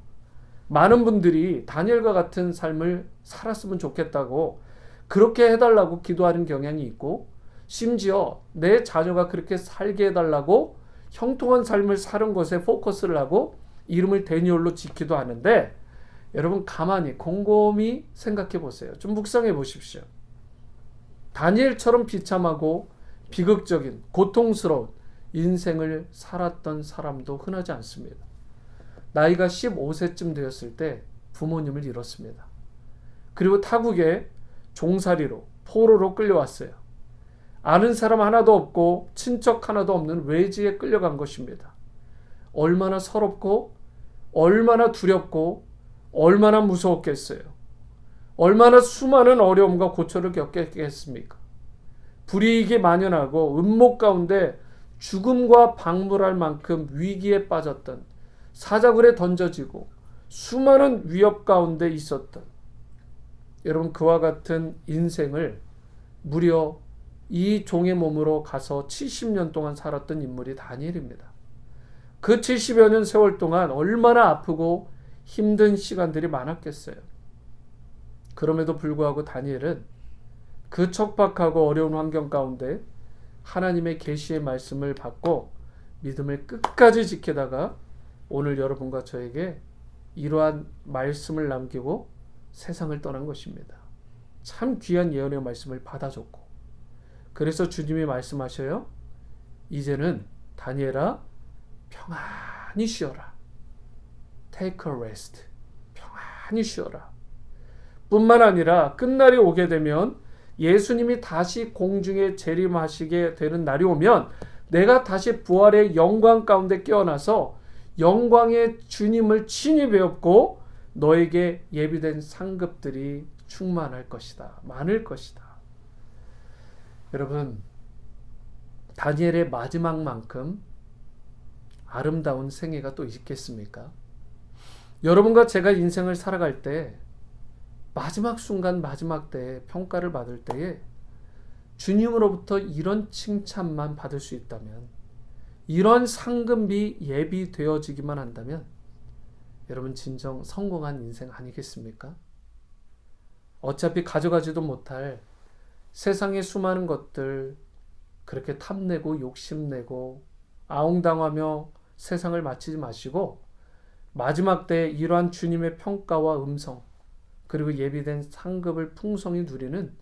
많은 분들이 다니엘과 같은 삶을 살았으면 좋겠다고, 그렇게 해달라고 기도하는 경향이 있고, 심지어 내 자녀가 그렇게 살게 해달라고 형통한 삶을 사는 것에 포커스를 하고 이름을 다니엘로 짓기도 하는데, 여러분 가만히 곰곰이 생각해 보세요. 좀 묵상해 보십시오. 다니엘처럼 비참하고 비극적인 고통스러운 인생을 살았던 사람도 흔하지 않습니다. 나이가 15세쯤 되었을 때 부모님을 잃었습니다. 그리고 타국에 종살이로, 포로로 끌려왔어요. 아는 사람 하나도 없고 친척 하나도 없는 외지에 끌려간 것입니다. 얼마나 서럽고 얼마나 두렵고 얼마나 무서웠겠어요. 얼마나 수많은 어려움과 고초를 겪겠습니까? 불이익이 만연하고 음모 가운데 죽음과 박물할 만큼 위기에 빠졌던, 사자굴에 던져지고 수많은 위협 가운데 있었던, 여러분 그와 같은 인생을 무려 이 종의 몸으로 가서 70년 동안 살았던 인물이 다니엘입니다. 그 70여 년 세월 동안 얼마나 아프고 힘든 시간들이 많았겠어요. 그럼에도 불구하고 다니엘은 그 척박하고 어려운 환경 가운데 하나님의 계시의 말씀을 받고 믿음을 끝까지 지키다가 오늘 여러분과 저에게 이러한 말씀을 남기고 세상을 떠난 것입니다. 참 귀한 예언의 말씀을 받아줬고, 그래서 주님이 말씀하셔요. 이제는 다니엘아 평안히 쉬어라. Take a rest. 평안히 쉬어라. 뿐만 아니라 끝날이 오게 되면, 예수님이 다시 공중에 재림하시게 되는 날이 오면 내가 다시 부활의 영광 가운데 깨어나서 영광의 주님을 친히 배웠고 너에게 예비된 상급들이 충만할 것이다. 많을 것이다. 여러분, 다니엘의 마지막만큼 아름다운 생애가 또 있겠습니까? 여러분과 제가 인생을 살아갈 때 마지막 순간, 마지막 때에 평가를 받을 때에 주님으로부터 이런 칭찬만 받을 수 있다면, 이런 상급이 예비되어지기만 한다면 여러분 진정 성공한 인생 아니겠습니까? 어차피 가져가지도 못할 세상의 수많은 것들 그렇게 탐내고 욕심내고 아웅당하며 세상을 마치지 마시고 마지막 때 이러한 주님의 평가와 음성 그리고 예비된 상급을 풍성히 누리는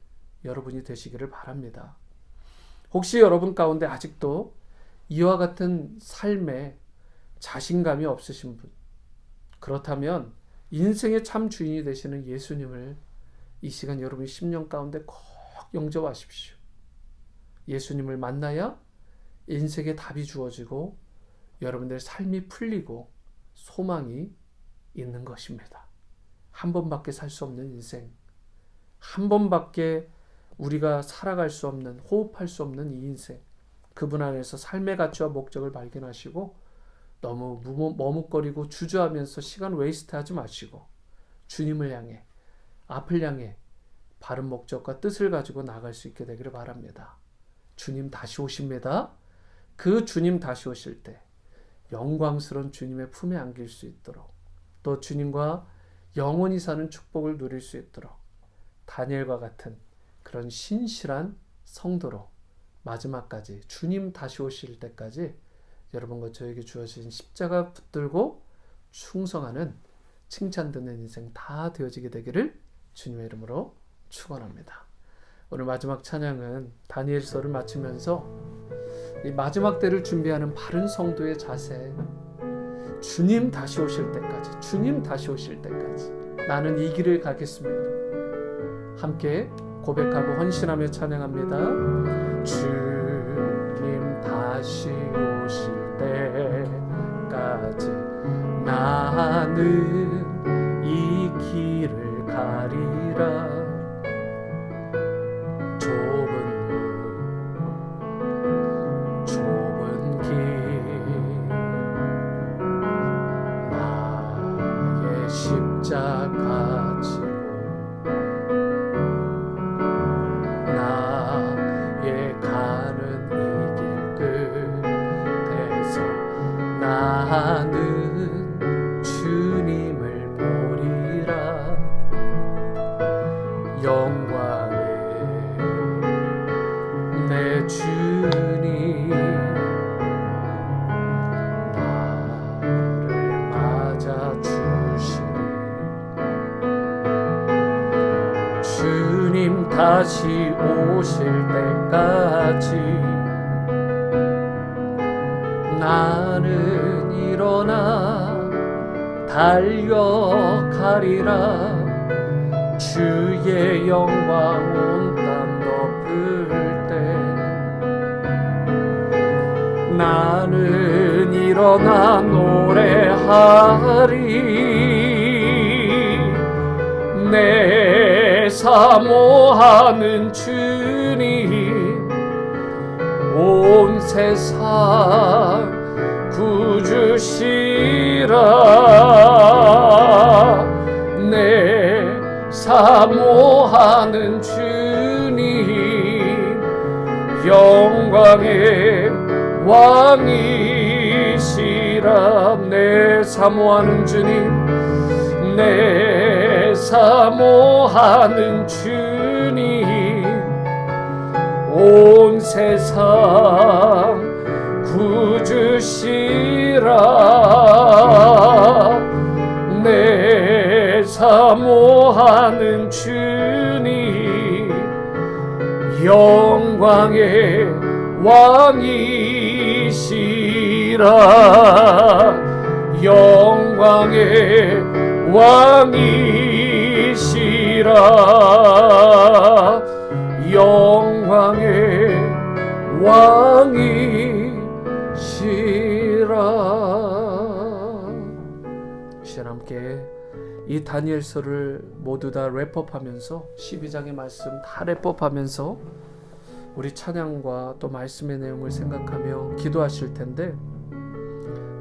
여러분이 되시기를 바랍니다. 혹시 여러분 가운데 아직도 이와 같은 삶에 자신감이 없으신 분, 그렇다면 인생의 참 주인이 되시는 예수님을 이 시간 여러분의 심령 가운데 꼭 영접하십시오. 예수님을 만나야 인생의 답이 주어지고 여러분들의 삶이 풀리고 소망이 있는 것입니다. 한 번밖에 살 수 없는 인생, 한 번밖에 우리가 살아갈 수 없는, 호흡할 수 없는 이 인생, 그분 안에서 삶의 가치와 목적을 발견하시고 너무 머뭇거리고 주저하면서 시간 웨이스트하지 마시고 주님을 향해, 앞을 향해 바른 목적과 뜻을 가지고 나갈 수 있게 되기를 바랍니다. 주님 다시 오십니다. 그 주님 다시 오실 때 영광스러운 주님의 품에 안길 수 있도록, 또 주님과 영원히 사는 축복을 누릴 수 있도록 다니엘과 같은 그런 신실한 성도로 마지막까지 주님 다시 오실 때까지 여러분과 저에게 주어진 십자가 붙들고 충성하는 칭찬 듣는 인생 다 되어지게 되기를 주님의 이름으로 축원합니다. 오늘 마지막 찬양은 다니엘서를 마치면서 이 마지막 때를 준비하는 바른 성도의 자세, 주님 다시 오실 때까지, 주님 다시 오실 때까지 나는 이 길을 가겠습니다. 함께 고백하고 헌신하며 찬양합니다. 주님 다시 오실 때까지 나는 이 길을 가리라. 좁은 길 나의 십자가 지고 나의 가는 이 길 끝에서 나는 주님을 보리라. 영광의 내 주님 나를 맞아주시니 주님 다시 오실 때까지 나는 일어나 달려가리라. 주의 영광 온 땅 덮을 때 나는 일어나 노래하리. 내 사모하는 주님 온 세상 구주시라. 내 사모하는 주님 영광의 왕이시라. 내 사모하는 주님, 내 사모하는 주님 온 세상 구주시라. 내 사모하는 주님 영광의 왕이시라. 영광의 왕이시라. 영광의 왕이시라. 시간 함께 이 다니엘서를 모두 다 랩업하면서 12장의 말씀 다 랩업하면서 우리 찬양과 또 말씀의 내용을 생각하며 기도하실 텐데,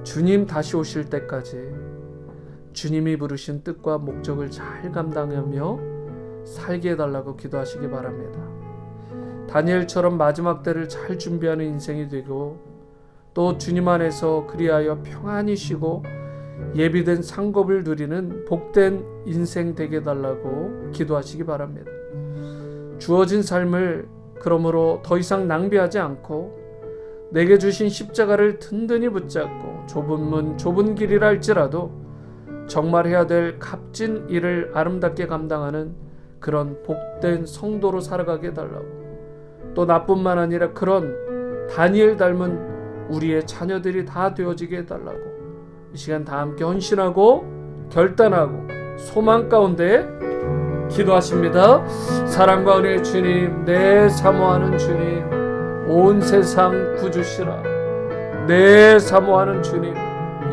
주님 다시 오실 때까지 주님이 부르신 뜻과 목적을 잘 감당하며 살게 해달라고 기도하시기 바랍니다. 다니엘처럼 마지막 때를 잘 준비하는 인생이 되고 또 주님 안에서 그리하여 평안히 쉬고 예비된 상급을 누리는 복된 인생 되게 해달라고 기도하시기 바랍니다. 주어진 삶을 그러므로 더 이상 낭비하지 않고 내게 주신 십자가를 든든히 붙잡고 좁은 문 좁은 길이라 할지라도 정말 해야 될 값진 일을 아름답게 감당하는 그런 복된 성도로 살아가게 해달라고, 또 나뿐만 아니라 그런 다니엘 닮은 우리의 자녀들이 다 되어지게 해달라고 이 시간 다 함께 헌신하고 결단하고 소망 가운데 기도하십니다. 사랑과 은혜의 주님, 내 사모하는 주님, 온 세상 구주시라. 내 사모하는 주님,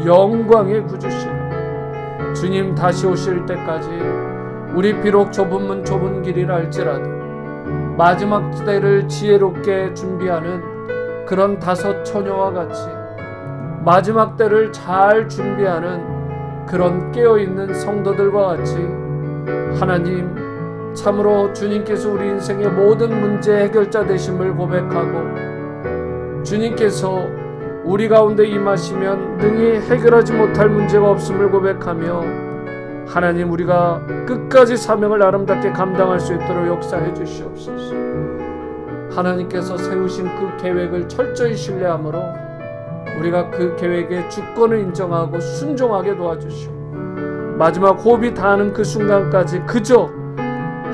영광의 구주시라. 주님 다시 오실 때까지 우리 비록 좁은 문 좁은 길이라 할지라도 마지막 때를 지혜롭게 준비하는 그런 다섯 처녀와 같이 마지막 때를 잘 준비하는 그런 깨어있는 성도들과 같이 하나님, 참으로 주님께서 우리 인생의 모든 문제 해결자 되심을 고백하고 주님께서 우리 가운데 임하시면 능히 해결하지 못할 문제가 없음을 고백하며 하나님, 우리가 끝까지 사명을 아름답게 감당할 수 있도록 역사해 주시옵소서. 하나님께서 세우신 그 계획을 철저히 신뢰함으로 우리가 그 계획의 주권을 인정하고 순종하게 도와주시고 마지막 호흡이 닿는 그 순간까지 그저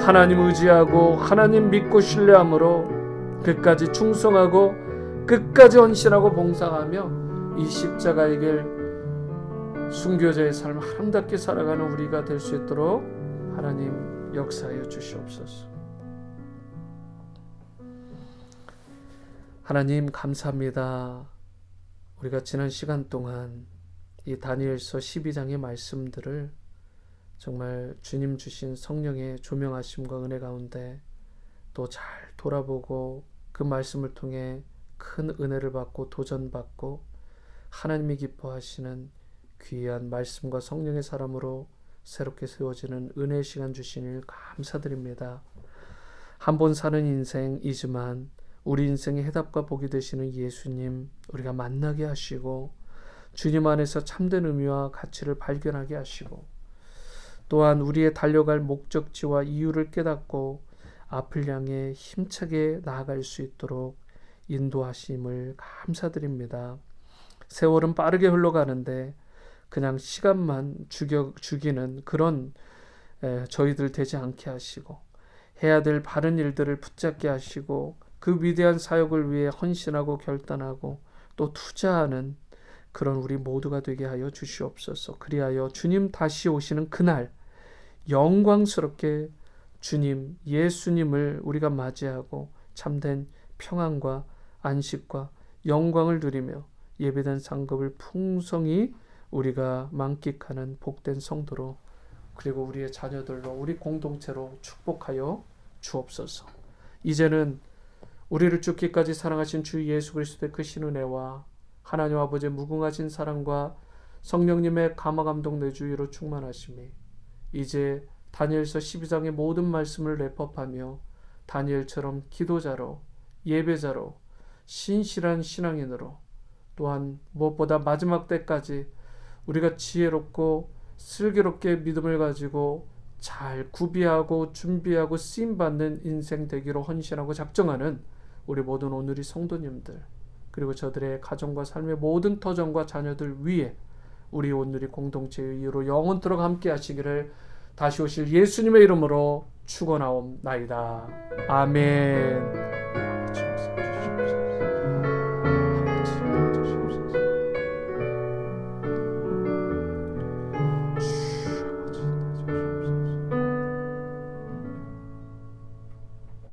하나님 의지하고 하나님 믿고 신뢰함으로 끝까지 충성하고 끝까지 헌신하고 봉사하며 이 십자가의 길 순교자의 삶을 아름답게 살아가는 우리가 될 수 있도록 하나님 역사하여 주시옵소서. 하나님 감사합니다. 우리가 지난 시간 동안 이 다니엘서 12장의 말씀들을 정말 주님 주신 성령의 조명하심과 은혜 가운데 또 잘 돌아보고 그 말씀을 통해 큰 은혜를 받고 도전받고 하나님이 기뻐하시는 귀한 말씀과 성령의 사람으로 새롭게 세워지는 은혜의 시간 주신 일 감사드립니다. 한 번 사는 인생이지만 우리 인생의 해답과 복이 되시는 예수님 우리가 만나게 하시고 주님 안에서 참된 의미와 가치를 발견하게 하시고 또한 우리의 달려갈 목적지와 이유를 깨닫고 앞을 향해 힘차게 나아갈 수 있도록 인도하심을 감사드립니다. 세월은 빠르게 흘러가는데 그냥 시간만 죽이는 그런 저희들 되지 않게 하시고 해야 될 바른 일들을 붙잡게 하시고 그 위대한 사역을 위해 헌신하고 결단하고 또 투자하는 그런 우리 모두가 되게 하여 주시옵소서. 그리하여 주님 다시 오시는 그날 영광스럽게 주님 예수님을 우리가 맞이하고 참된 평안과 안식과 영광을 누리며 예배된 상급을 풍성히 우리가 만끽하는 복된 성도로 그리고 우리의 자녀들로 우리 공동체로 축복하여 주옵소서. 이제는 우리를 죽기까지 사랑하신 주 예수 그리스도의 크신 은혜와 하나님 아버지의 무궁하신 사랑과 성령님의 감화감동 내주의로 충만하심이 이제 다니엘서 12장의 모든 말씀을 랩업하며 다니엘처럼 기도자로 예배자로 신실한 신앙인으로 또한 무엇보다 마지막 때까지 우리가 지혜롭고 슬기롭게 믿음을 가지고 잘 구비하고 준비하고 쓰임받는 인생 되기로 헌신하고 작정하는 우리 모든 오늘의 성도님들 그리고 저들의 가정과 삶의 모든 터전과 자녀들 위에 우리 오늘의 공동체의 이유로 영원토록 함께 하시기를 다시 오실 예수님의 이름으로 축원하옵나이다. 아멘.